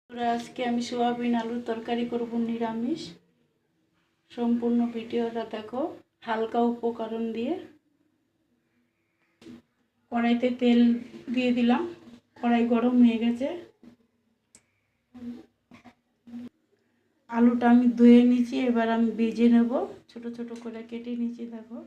আজকে আমি সোয়াবিন আলুর তরকারি করব নিরামিষ। সম্পূর্ণ ভিডিওটা দেখো। হালকা উপকরণ দিয়ে কড়াইতে তেল দিয়ে দিলাম। কড়াই গরম হয়ে গেছে। আলুটা আমি ধুয়ে নিয়েছি, এবার আমি ভেজে নেব। ছোট ছোট করে কেটে নিয়েছি দেখো।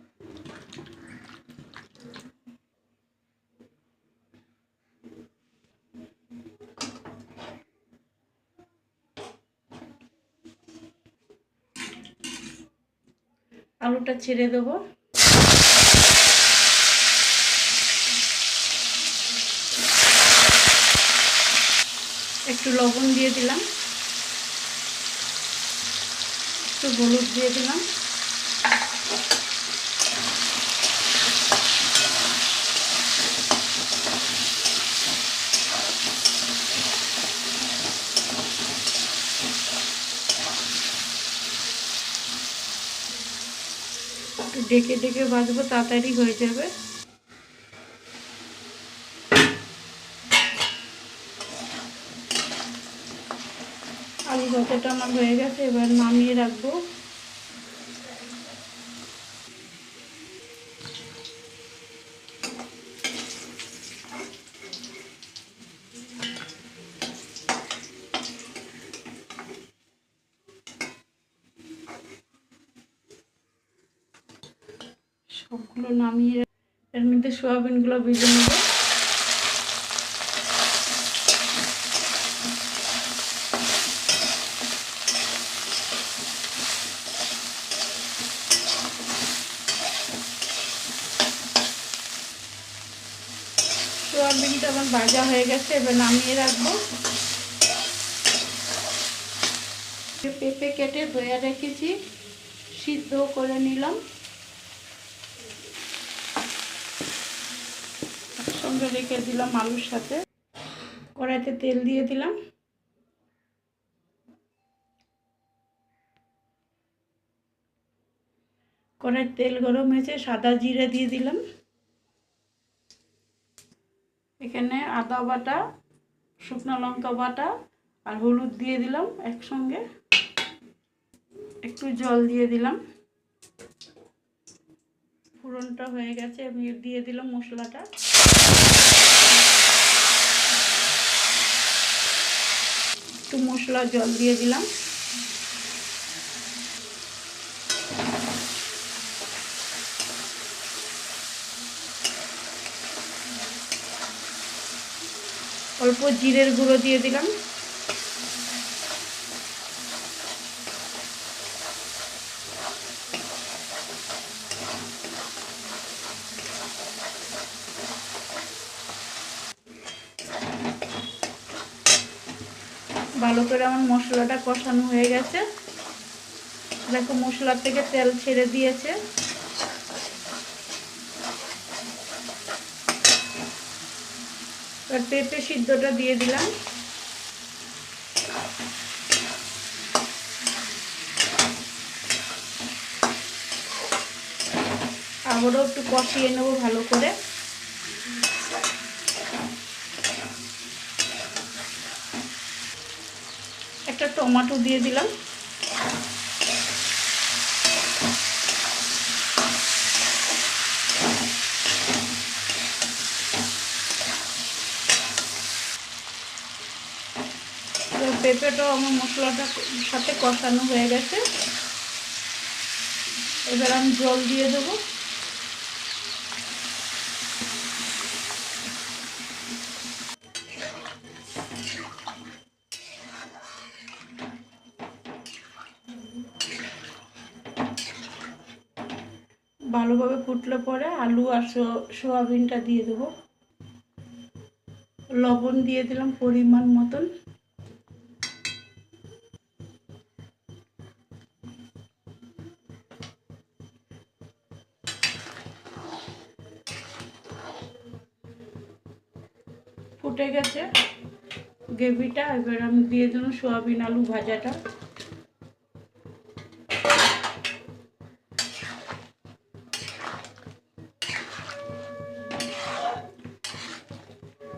আলুটা ছেড়ে দেবো। একটু লবণ দিয়ে দিলাম, একটু হলুদ দিয়ে দিলাম। একটু ডেকে ডেকে ভাজবো, তাড়াতাড়ি হয়ে যাবে। আলু ভাজাটা আমার হয়ে গেছে, এবার নামিয়ে রাখবো। সবগুলো নামিয়ে এর মধ্যে সোয়াবিনগুলো ভেজে নেব। সোয়াবিনটা আমার ভাজা হয়ে গেছে, এবার নামিয়ে রাখবো। পেঁপে কেটে ধুয়ে রেখেছি, সিদ্ধ করে নিলাম। একসঙ্গে রেখে দিলাম আলুর সাথে। কড়াইতে তেল দিয়ে দিলাম। কড়াইতে তেল গরম হয়েছে, সাদা জিরে দিয়ে দিলাম। এখানে আদা বাটা, শুকনো লঙ্কা বাটা আর হলুদ দিয়ে দিলাম একসঙ্গে। একটু জল দিয়ে দিলাম। ফোড়নটা হয়ে গেছে, আমি দিয়ে দিলাম মশলাটা। একটু মশলা জল দিয়ে দিলাম। অল্প জিরের গুঁড়ো দিয়ে দিলাম। ভালো করে আমার মশলাটা কষানো হয়ে গেছে। দেখো মশলা থেকে তেল ছেড়ে দিয়েছে। এবার পেঁপে সিদ্ধটা দিয়ে দিলাম। আবারও একটু কষিয়ে নেবো ভালো করে। একটা টমেটো দিয়ে দিলাম। পেঁপেটাও আমার মশলাটার সাথে কষানো হয়ে গেছে। এবার আমি জল দিয়ে দেবো। ভালোভাবে ফুটলে পরে আলু আর সোয়াবিনটা দিয়ে দেবো। লবণ দিয়ে দিলাম পরিমাণ মতন। ফুটে গেছে গ্রেভিটা, এবার আমি দিয়ে দিলাম সোয়াবিন আলু ভাজাটা।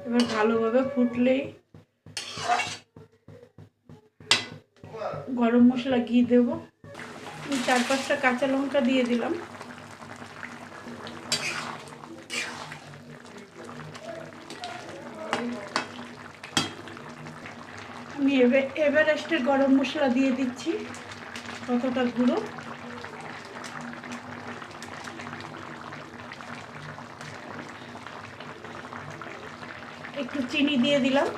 এবার ভালোভাবে ফুটলেই গরম মশলা ঘি দেবো, 4-5টা কাঁচা লঙ্কা দিয়ে দিলাম। আমি এভারেস্টের গরম মশলা দিয়ে দিচ্ছি কতটা গুঁড়ো। একটু চিনি দিয়ে দিলাম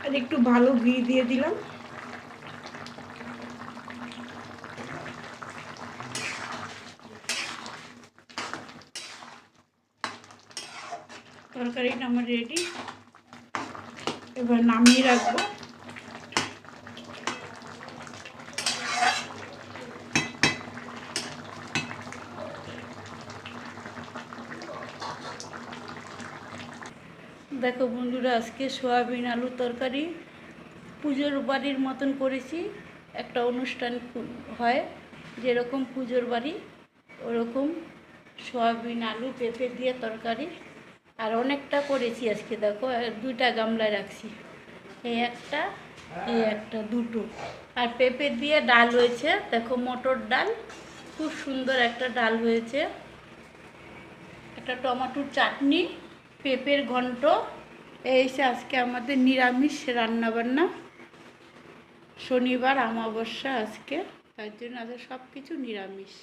আর একটু ভালো ঘি দিয়ে দিলাম। তরকারিটা আমার রেডি, এবার নামিয়ে রাখবো। দেখো বন্ধুরা, আজকে সয়াবিন আলু তরকারি পুজোর বাড়ির মতন করেছি। একটা অনুষ্ঠান হয় যেরকম পুজোর বাড়ি, ওরকম সয়াবিন আলু পেঁপে দিয়ে তরকারি। আর অনেকটা করেছি আজকে, দেখো 2টা গামলায় রাখছি, এই একটা দুটো। আর পেঁপে দিয়ে ডাল হয়েছে, দেখো মটর ডাল, খুব সুন্দর একটা ডাল হয়েছে। একটা টমেটোর চাটনি, পেঁপের ঘন্ট। এই আজকে আমাদের নিরামিষ রান্নাবান্না, শনিবার অমাবস্যা আজকে, তার জন্য আজকে সব কিছু নিরামিষ।